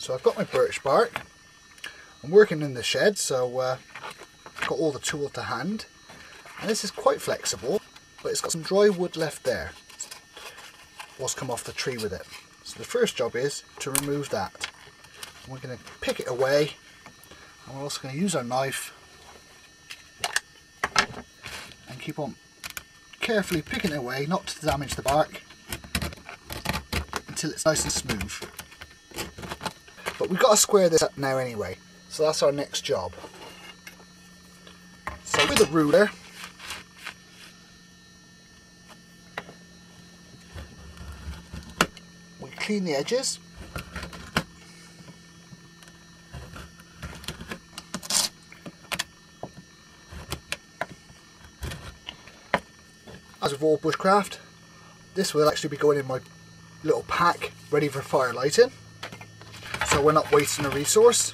So I've got my birch bark. I'm working in the shed, so got all the tools to hand. And this is quite flexible, but it's got some dry wood left there. What's come off the tree with it. So the first job is to remove that. And we're going to pick it away, and we're also going to use our knife and keep on carefully picking it away, not to damage the bark, until it's nice and smooth. But we've got to square this up now anyway, so that's our next job. So with a ruler, we clean the edges. As with all bushcraft, this will actually be going in my little pack ready for fire lighting, so we're not wasting a resource.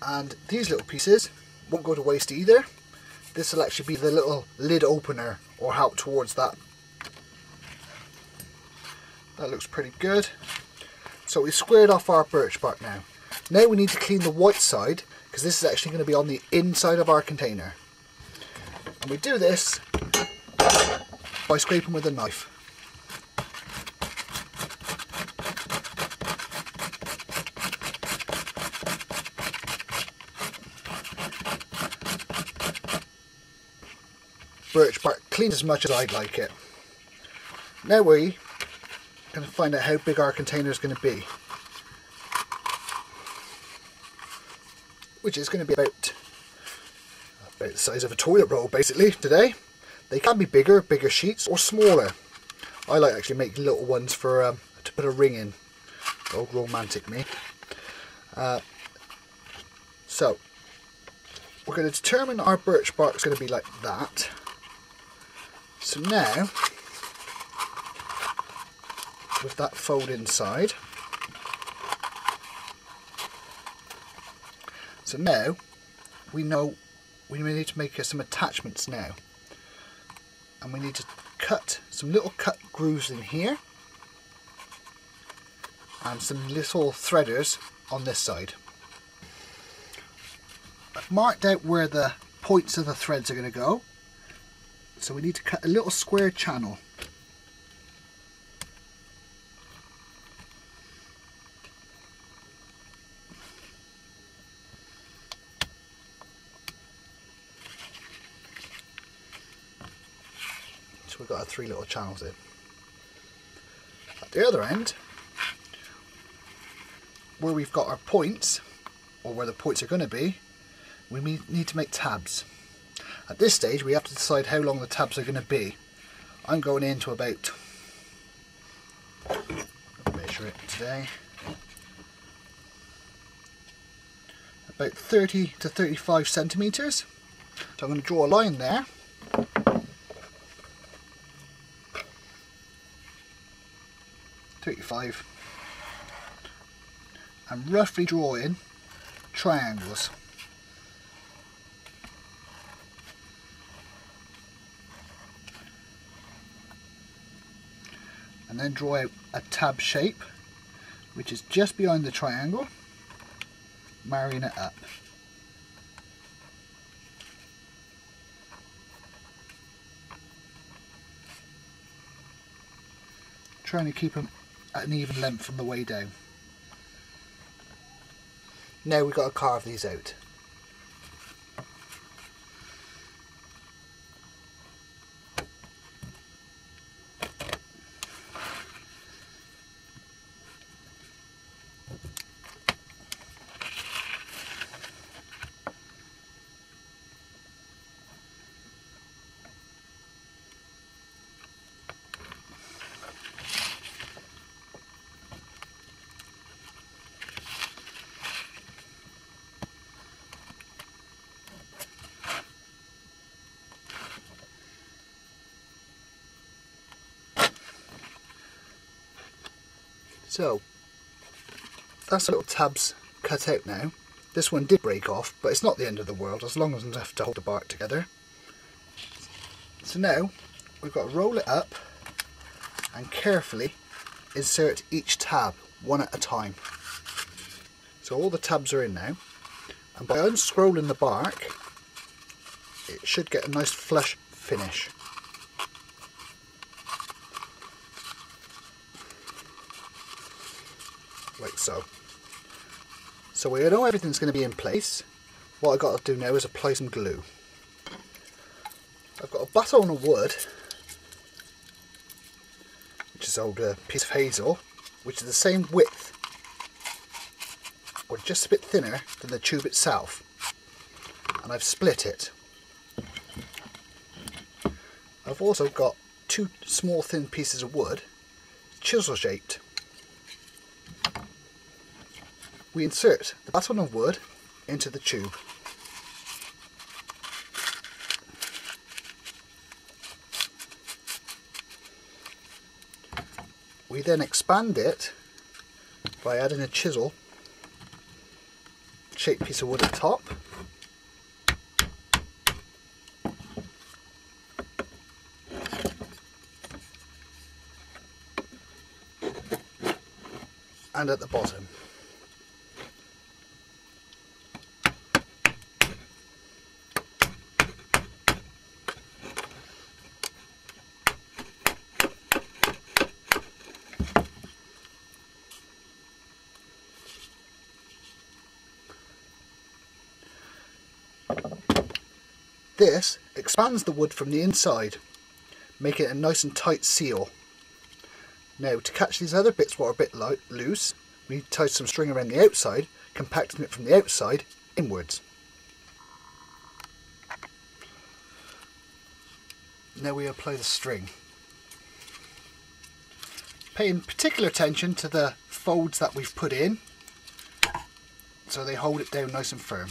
And these little pieces won't go to waste either. This will actually be the little lid opener, or help towards that. That looks pretty good. So we've squared off our birch bark now. Now we need to clean the white side, because this is actually going to be on the inside of our container. And we do this by scraping with a knife. Birch bark cleaned as much as I'd like it. Now we're going to find out how big our container is going to be, which is going to be about the size of a toilet roll basically today. They can be bigger sheets, or smaller. I like actually making little ones for to put a ring in. Old romantic me. So we're going to determine our birch bark is going to be like that. So now, with that fold inside, so now we know we need to make some attachments now, and we need to cut some little cut grooves in here and some little threaders on this side. I've marked out where the points of the threads are going to go. So we need to cut a little square channel. So we've got our 3 little channels in. At the other end, where we've got our points, or where the points are going to be, we need to make tabs. At this stage we have to decide how long the tabs are going to be. I'm going into about, measure it today, about 30 to 35 centimetres. So I'm going to draw a line there. And roughly draw in triangles. And then draw out a tab shape, which is just behind the triangle, marrying it up. Trying to keep them at an even length from the way down. Now we've got to carve these out. So that's the little tabs cut out now. This one did break off, but it's not the end of the world as long as it's enough to hold the bark together. So now we've got to roll it up and carefully insert each tab one at a time. So all the tabs are in now, and by unscrolling the bark it should get a nice flush finish. Like so. So we know everything's going to be in place. What I've got to do now is apply some glue. I've got a baton of wood, which is an old piece of hazel, which is the same width, or just a bit thinner than the tube itself. And I've split it. I've also got two small thin pieces of wood, chisel shaped. We insert the baton of wood into the tube. We then expand it by adding a chisel shaped piece of wood at the top. And at the bottom. This expands the wood from the inside, making it a nice and tight seal. Now to catch these other bits what are a bit loose, we tie some string around the outside, compacting it from the outside inwards. Now we apply the string. Paying particular attention to the folds that we've put in, so they hold it down nice and firm.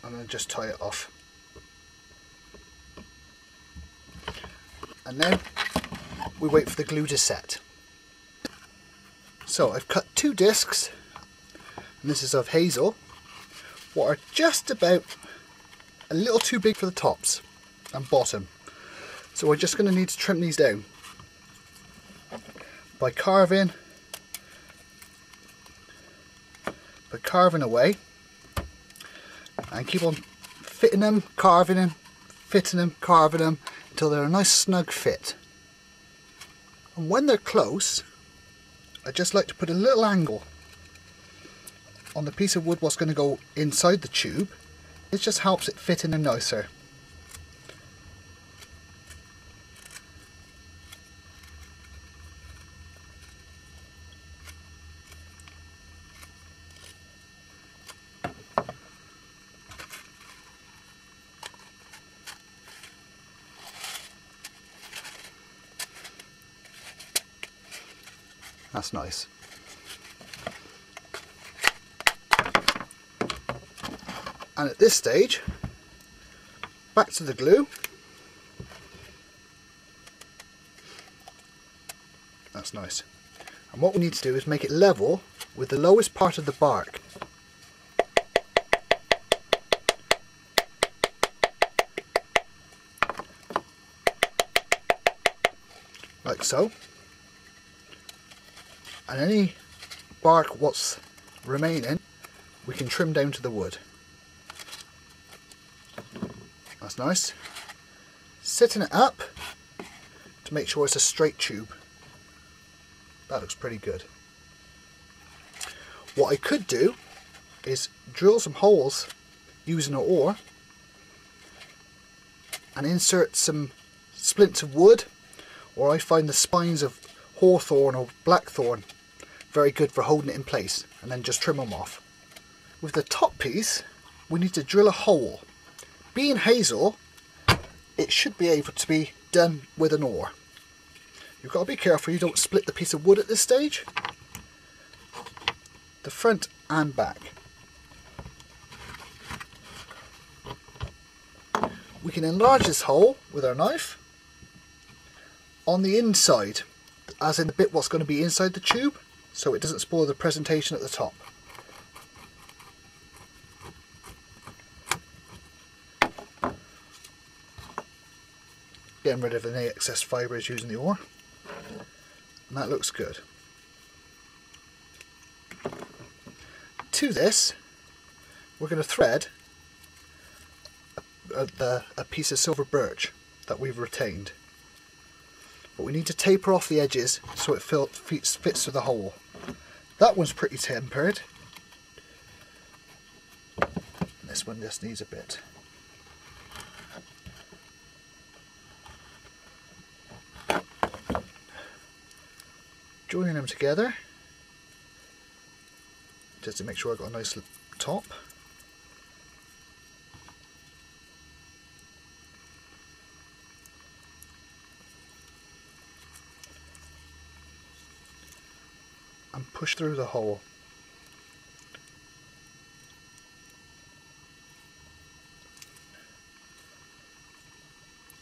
And then just tie it off. And now we wait for the glue to set. So I've cut two discs, and this is of hazel, what are just about a little too big for the tops and bottom. So we're just going to need to trim these down by carving away. And keep on fitting them, carving them, fitting them, carving them until they're a nice snug fit. And when they're close, I just like to put a little angle on the piece of wood what's going to go inside the tube. It just helps it fit in them nicer. That's nice. And at this stage, back to the glue. That's nice. And what we need to do is make it level with the lowest part of the bark. Like so. And any bark what's remaining we can trim down to the wood. That's nice. Setting it up to make sure it's a straight tube. That looks pretty good. What I could do is drill some holes using an oar and insert some splints of wood, or I find the spines of hawthorn or blackthorn very good for holding it in place, and then just trim them off. With the top piece we need to drill a hole. Being hazel, it should be able to be done with an oar. You've got to be careful you don't split the piece of wood at this stage. The front and back. can enlarge this hole with our knife on the inside, as in the bit what's going to be inside the tube, so it doesn't spoil the presentation at the top. Getting rid of any excess fibres using the oar, and that looks good. To this, we're going to thread a piece of silver birch that we've retained, but we need to taper off the edges so it fits through the hole. That one's pretty tempered. This one just needs a bit. Joining them together just to make sure I've got a nice top. And push through the hole.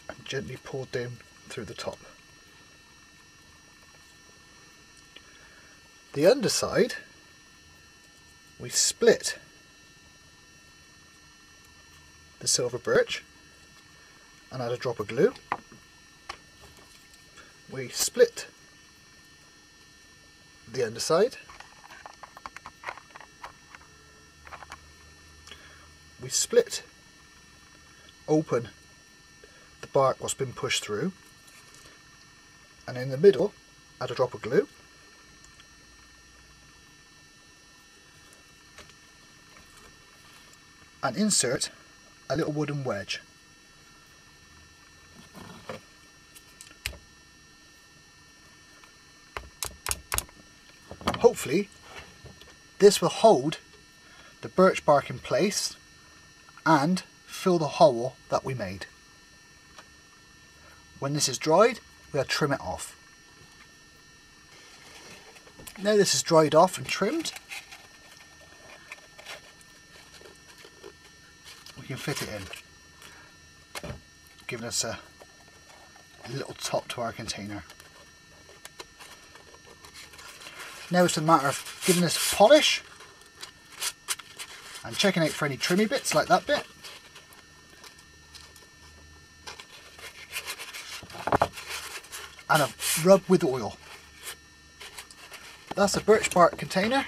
And gently pull down through the top. The underside, we split the silver birch and add a drop of glue. We split the underside. We split open the bark what's been pushed through, and in the middle add a drop of glue. And insert a little wooden wedge. Hopefully this will hold the birch bark in place and fill the hole that we made. When this is dried, we'll trim it off. Now this is dried off and trimmed, we can fit it in, giving us a little top to our container. Now it's a matter of giving this a polish and checking out for any trimmy bits like that bit. And a rub with oil. That's a birch bark container.